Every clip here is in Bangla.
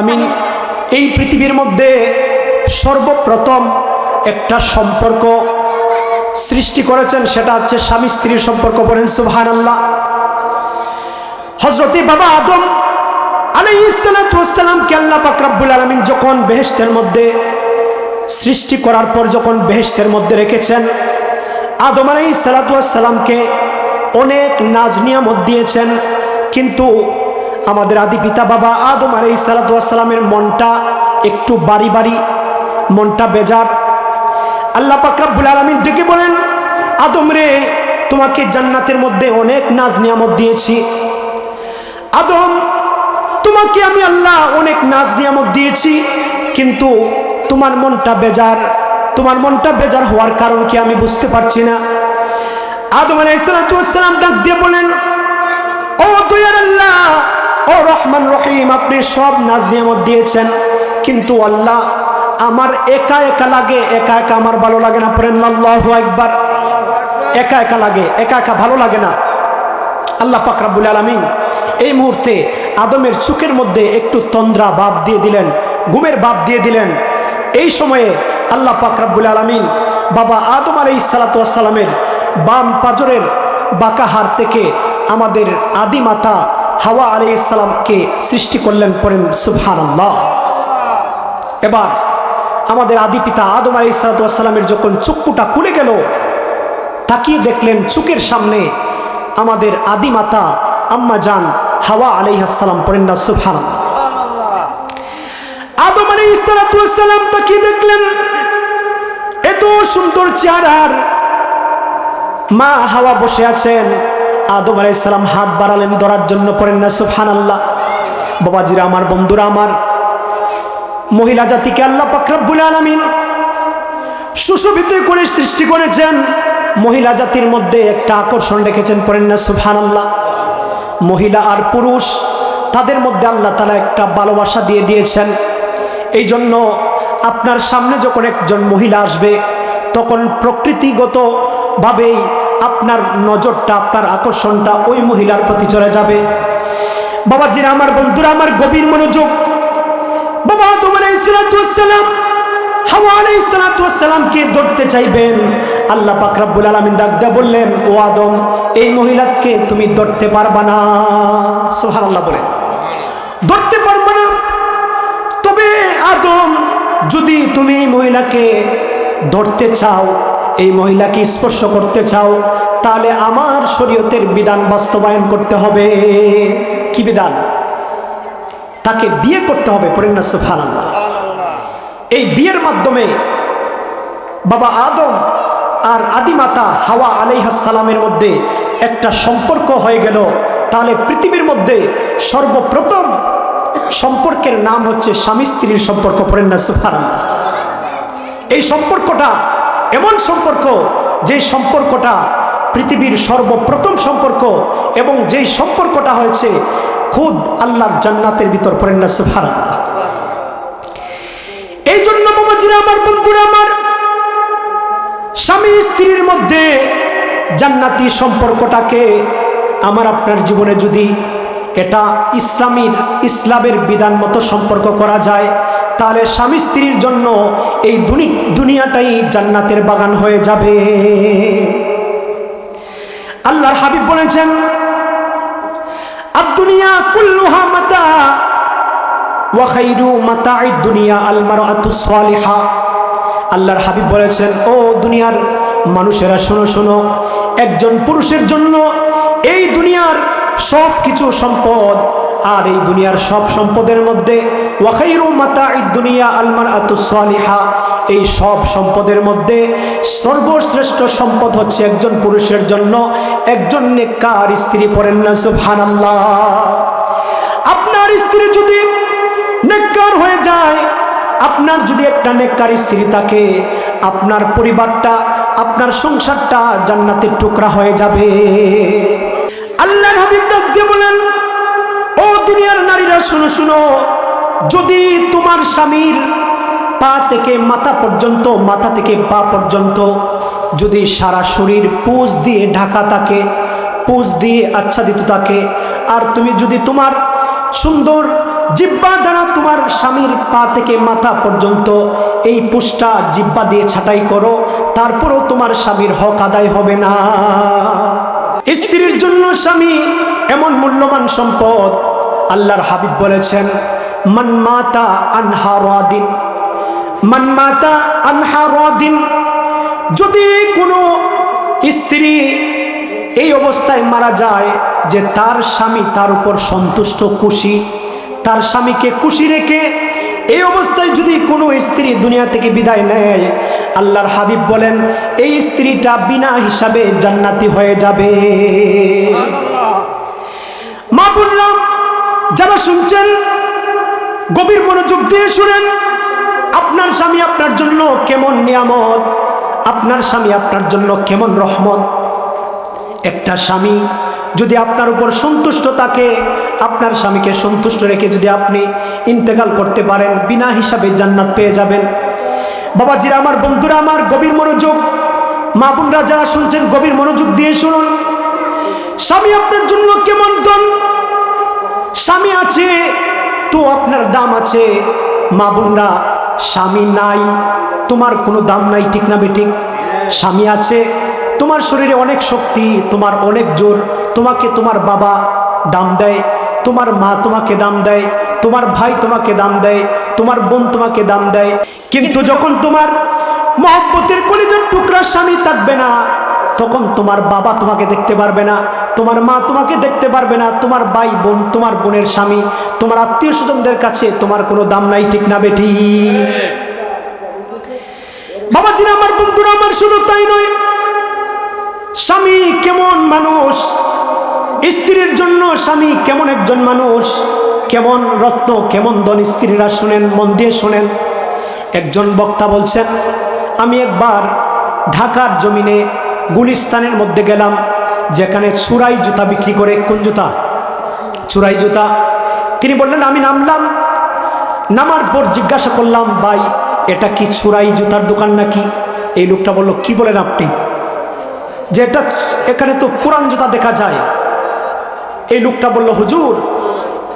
আমিন এই পৃথিবীর মধ্যে সর্বপ্রথম একটা সম্পর্ক সৃষ্টি করেছেন, সেটা হচ্ছে স্বামী স্ত্রীর সম্পর্ক। বলেন সুবহানাল্লাহ। হযরত বাবা আদম আলাইহিস সালাতু ওয়াস সালামকে আল্লাহ পাক রব্বুল আলামিন যখন বেহেশতের মধ্যে সৃষ্টি করার পর যখন বেহেশতের মধ্যে রেখেছেন, আদম আলাইহিস সালাতু ওয়াস সালামকে অনেক নাজ নিয়ামত দিয়েছেন, কিন্তু আমাদের আদি পিতা বাবা আদম আলাইহিস সালাতু ওয়াস সালামের মনটা একটু বাড়ি বাড়ি, মনটা বেজার। আল্লাহ পাক রব্বুল আলামিন ডেকে বলেন, আদম রে, তোমাকে জান্নাতের মধ্যে অনেক নাজ নিয়ামত দিয়েছি। আদম, তোমাকে আমি আল্লাহ অনেক নাজ নিয়ামত দিয়েছি, কিন্তু তোমার মনটা বেজার। তোমার মনটা বেজার হওয়ার কারণ কি আমি বুঝতে পারছি না। আদম আলাইহিস সালাতু ওয়াস সালাম ডাক দিয়ে বলেন, ও দয়ার আল্লাহ, ও রহমান রহিম, আপনি সব নাজ নিয়ামত দিয়েছেন, কিন্তু আল্লাহ আমার একা একা লাগে, একা একা আমার ভালো লাগে না। পড়েন আল্লাহু আকবার। একা একা লাগে, একা একা ভালো লাগে না। আল্লাহ পাক রব্বুল আলামিন এই মুহূর্তে আদমের চোখের মধ্যে একটু তন্দ্রা ভাব দিয়ে দিলেন, ঘুমের ভাব দিয়ে দিলেন। এই সময়ে আল্লাহ পাক রব্বুল আলামিন বাবা আদম আলাইহিস সালাতু ওয়াস সালামের বাম পাজরের বাঁকা হাড় থেকে আমাদের আদি মাতা হাওয়া আলাইহিস সালামকে সৃষ্টি করলেন। পড়েন সুবহানাল্লাহ। এবার আমাদের আদি পিতা আদম আলাইহিস সালাতু ওয়াস সালামের যখন চক্ষুটা খুলে গেল, তাকিয়ে দেখলেন চোখের সামনে আমাদের আদি মাতা আম্মা জান হাওয়া আলাইহিস সালাম। পড়েন না সুবহানাল্লাহ। আদম আলাইহিস সালাতু ওয়াস সালাম তাকিয়ে দেখলেন এত সুন্দর চেহারার মা হাওয়া বসে আছেন। আদম আলাইহিস সালাম হাত বাড়ালেন ধরার জন্য। পড়েন না সুবহানাল্লাহ। বাবাজিরা আমার, বন্ধুরা আমার, মহিলা জাতিকে আল্লাহ পাক রব্বুল আলামিন সুশোভিত করে সৃষ্টি করেছেন। মহিলা জাতির মধ্যে একটা আকর্ষণ রেখেছেন। পড়েন না সুবহানাল্লাহ। মহিলা আর পুরুষ, তাদের মধ্যে আল্লাহ তাআলা একটা ভালোবাসা দিয়ে দিয়েছেন। এই জন্য আপনার সামনে যখন একজন মহিলা আসবে, তখন প্রকৃতিগতভাবেই আপনার নজরটা, আপনার আকর্ষণটা ওই মহিলার প্রতি চলে যাবে। বাবাজিরা আমার, বন্ধুরা আমার, গভীর মনোযোগ। বাবা আদম আলাইহিস সালাতু ওয়াস সালাম হাওয়া আলাইহিস সালাতু ওয়াস সালামকে ধরতে চাইবেন। আল্লাহ পাক রব্বুল আলামিন ডাক দিয়ে বললেন, ও আদম, এই মহিলাকে তুমি ধরতে পারবা না। সুবহানাল্লাহ বলেন, ধরতে পারবা না। তবে আদম, যদি তুমি এই মহিলাকে ধরতে চাও, এই মহিলাকে স্পর্শ করতে চাও, তাহলে আমার শরীয়তের বিধান বাস্তবায়ন করতে হবে। কি বিধান? তাকে বিয়ে করতে হবে। পড়েন না সুবহানাল্লাহ। এই বিয়ের মাধ্যমে বাবা আদম আর আদিমাতা হাওয়া আলাইহিস সালামের মধ্যে একটা সম্পর্ক হয়ে গেল। তাহলে পৃথিবীর মধ্যে সর্বপ্রথম সম্পর্কের নাম হচ্ছে স্বামী স্ত্রীর সম্পর্ক। পড়েন না সুবহানাল্লাহ। এই সম্পর্কটা এমন সম্পর্ক, যে সম্পর্কটা পৃথিবীর সর্বপ্রথম সম্পর্ক, এবং যেই সম্পর্কটা হয়েছে খুদ আল্লাহর জান্নাতের ভিতর। পড়েন না সুবহানাল্লাহ। এই জন্য বাবাজিরা আমার, বন্ধুরা আমার, স্বামী স্ত্রীর মধ্যে জান্নাতি সম্পর্কটাকে আমার আপনার জীবনে যদি এটা ইসলামের বিধান মতো সম্পর্ক করা যায়, তাহলে স্বামী স্ত্রীর জন্য এই দুনিয়াটাই জান্নাতের বাগান হয়ে যাবে। আল্লাহর হাবিব বলেছেন, আদ-দুনিয়া কুল্লুহা মাতা ওয়া খায়রু মাতা'id দুনিয়া আল মারআতুস সালিহা। আল্লাহর হাবিব বলেছেন, ও দুনিয়ার মানুষেরা, শোনো শোনো, একজন পুরুষের জন্য এই দুনিয়ার সব কিছু সম্পদ, আর এই দুনিয়ার সব সম্পদের মধ্যে ওয়া খায়রু মাতা'id দুনিয়া আল মারআতুস সালিহা, এই সব সম্পদের মধ্যে সর্বশ্রেষ্ঠ সম্পদ হচ্ছে একজন পুরুষের জন্য একজন নেককার স্ত্রী। পড়েন না সুবহানাল্লাহ। আপনার স্ত্রী যদি নেককার হয়ে যায়, আপনার যদি একটা নেককার স্ত্রী থাকে, আপনার পরিবারটা, আপনার সংসারটা জান্নাতের টুকরা হয়ে যাবে। আল্লাহর হাবিব ডাক দিয়ে বলেন, ও দুনিয়ার নারীরা, শুনো শুনো, যদি তোমার স্বামীর পা থেকে মাথা পর্যন্ত, মাথা থেকে পা পর্যন্ত যদি সারা শরীর পুঁজ দিয়ে ঢাকা থাকে, পুঁজ দিয়ে আচ্ছাদিত থাকে, আর তুমি যদি তোমার সুন্দর জিহ্বা দ্বারা তোমার স্বামীর পা থেকে মাথা পর্যন্ত এই পুষ্টা জিহ্বা দিয়ে ছাঁটাই করো, তারপরও তোমার স্বামীর হক আদায় হবে না। স্ত্রীর জন্য স্বামী এমন মূল্যবান সম্পদ। আল্লাহর হাবিব বলেছেন, মান মাতা আনহা রাদিন, মান মাতা আনহা রাদিন, যদি কোনো স্ত্রী এই অবস্থায় মারা যায় যে তার স্বামী তার উপর সন্তুষ্ট, খুশি, তার স্বামীকে খুশি রেখে এই অবস্থায় যদি কোনো স্ত্রী দুনিয়া থেকে বিদায় নেয়, আল্লাহর হাবিব বলেন এই স্ত্রীটা বিনা হিসাবে জান্নাতি হয়ে যাবে। মা বোনরা যারা শুনছেন, গভীর মনোযোগ দিয়ে শুনেন। আপনার স্বামী আপনার জন্য কেমন নিয়ামত, আপনার স্বামী আপনার জন্য কেমন রহমত। একটা স্বামী যদি আপনার উপর সন্তুষ্ট থাকে, আপনার স্বামীকে সন্তুষ্ট রেখে যদি আপনি ইন্তেকাল করতে পারেন, বিনা হিসাবে জান্নাত পেয়ে যাবেন। বাবাজিরা আমার, বন্ধুরা আমার, গভীর মনোযোগ। মা বোনরা যারা শুনছেন গভীর মনোযোগ দিয়ে শুনুন। স্বামী আপনার জন্য কেমন ধন। স্বামী আছে তো আপনার দাম আছে। মা বোনরা, স্বামী নাই তোমার কোনো দাম নাই, ঠিক না বেঠিক? স্বামী আছে, তোমার শরীরে অনেক শক্তি, তোমার অনেক জোর, তোমাকে তোমার বাবা দাম দেয়, তোমার মা তোমাকে দাম দেয়, তোমার ভাই তোমাকে দাম দেয়, তোমার বোন তোমাকে দাম দেয়। কিন্তু যখন তোমার মহব্বতের কলিজার টুকরা স্বামী থাকবে না, তখন তোমার বাবা তোমাকে দেখতে পারবে না, তোমার মা তোমাকে দেখতে পারবে না, তোমার ভাই বোন, তোমার বোনের স্বামী, তোমার আত্মীয় স্বজনদের কাছে তোমার কোনো দাম নাই, ঠিক না বেঠি? বাবাজিরা আমার, বন্ধুরা আমার, শুধু তাই নয়, স্বামী কেমন মানুষ, স্ত্রীর জন্য স্বামী কেমন একজন মানুষ, কেমন রত্ন, কেমন ধন। স্ত্রীরা শুনেন, মন দিয়ে শোনেন। একজন বক্তা বলছেন, আমি একবার ঢাকার জমিনে গুলিস্তানের মধ্যে গেলাম, যেখানে চুরাই জুতা বিক্রি করে। কোন জুতা? চুরাই জুতা। তিনি বললেন, আমি নামলাম, নামার পর জিজ্ঞাসা করলাম, ভাই এটা কি চুরাই জুতার দোকান নাকি? এই লোকটা বলল, কি বলেন আপনি, যে এটা এখানে তো পুরান জুতা দেখা যায়। এই লোকটা বলল, হুজুর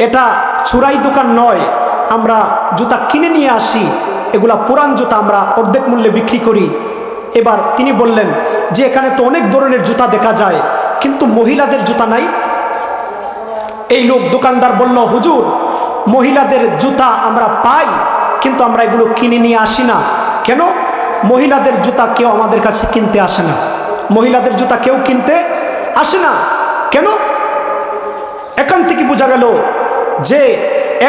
এটা চুরাই দোকান নয়, আমরা জুতা কিনে নিয়ে আসি, এগুলা পুরান জুতা আমরা অর্ধেক মূল্যে বিক্রি করি। এবার তিনি বললেন যে এখানে তো অনেক ধরনের জুতা দেখা যায়, কিন্তু মহিলাদের জুতা নাই। এই লোক দোকানদার বলল, হুজুর মহিলাদের জুতা আমরা পাই, কিন্তু আমরা এগুলো কিনে নিয়ে আসি না। কেন? মহিলাদের জুতা কেউ আমাদের কাছে কিনতে আসে না, মহিলাদের জুতা কেউ কিনতে আসে না। কেন? এখান থেকে বোঝা গেল যে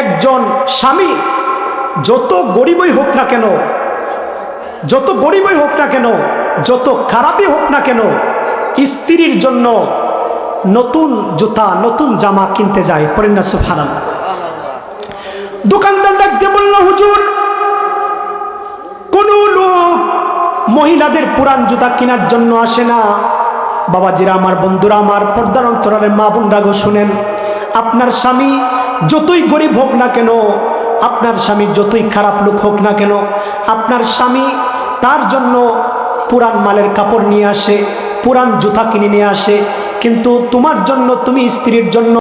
একজন স্বামী যত গরিবই হোক না কেন, যত গরিবই হোক না কেন, যত খারাপই হোক না কেন, স্ত্রীর জন্য নতুন জুতা, নতুন জামা কিনতে যায়। পড়েন না সুবহানাল্লাহ। দোকানদার ডাকতে বলল, হুজুর কোন লোক মহিলাদের পুরান জুতা কেনার জন্য আসে না। বাবাজিরা আমার, বন্ধুরা আমার, পর্দার অন্তরালের মা বোনরা গো শুনেন, আপনার স্বামী যতই গরিব হোক না কেন, আপনার স্বামী যতই খারাপ লোক হোক না কেন, আপনার স্বামী তার জন্য পুরান মালের কাপড় নিয়ে আসে, পুরান জুতা কিনে নিয়ে আসে, কিন্তু তোমার জন্য, তুমি স্ত্রীর জন্য